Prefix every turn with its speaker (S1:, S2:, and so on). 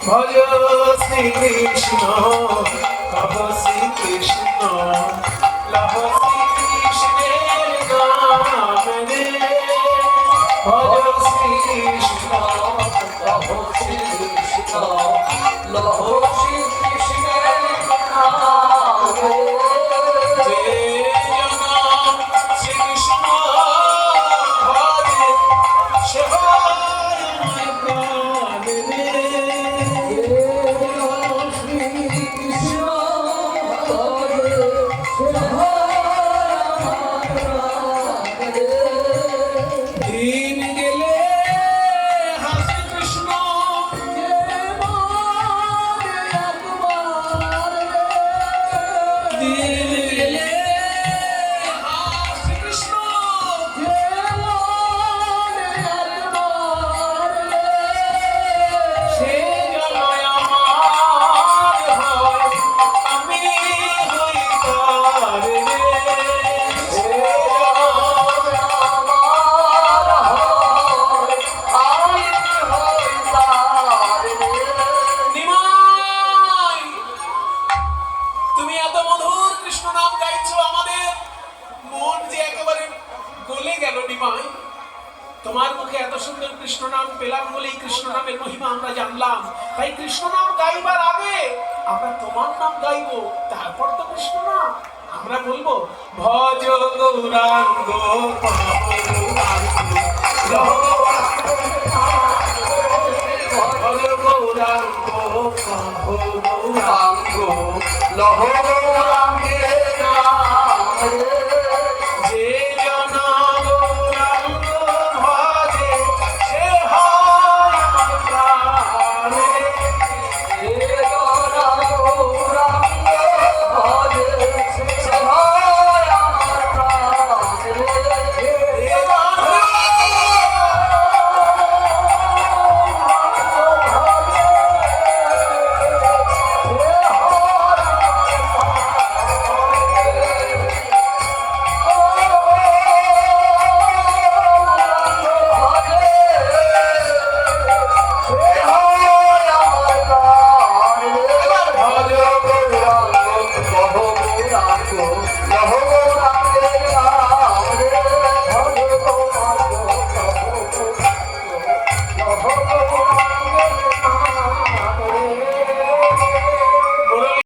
S1: ভজ শ্রীকৃষ্ণ কহ শ্রীকৃষ্ণ লহ শ্রীকৃষ্ণের নাম রে ভজ শ্রীকৃষ্ণ
S2: কহ শ্রীকৃষ্ণ লহ শ্রীকৃষ্ণের নাম রে।
S1: যে জন শ্রীকৃষ্ণ ভজে সে হয় আমার প্রাণ রে দিন গেলে হাসে কৃষ্ণ দিন গেলে হাসে কৃষ্ণ সে জনয় আমার হয় আমি হই তার রে সে জনয় নিমাই তুমি এত মধুর কৃষ্ণ নাম গাইছো আমাদের মন যে একেবারে গলে গেল নিমাই তোমার মুখে এত সুন্দর কৃষ্ণ নাম পেলাম বলেই কৃষ্ণ নামের মহিমা আমরা জানলাম তাই কৃষ্ণ নাম গাইবার আগে আমরা তোমার নাম গাইবো তারপর তো কৃষ্ণ নাম আমরা বলবো ভজ গৌরাঙ্গ ভজ গৌরাঙ্গ
S2: লহ গৌরাঙ্গের নাম রে।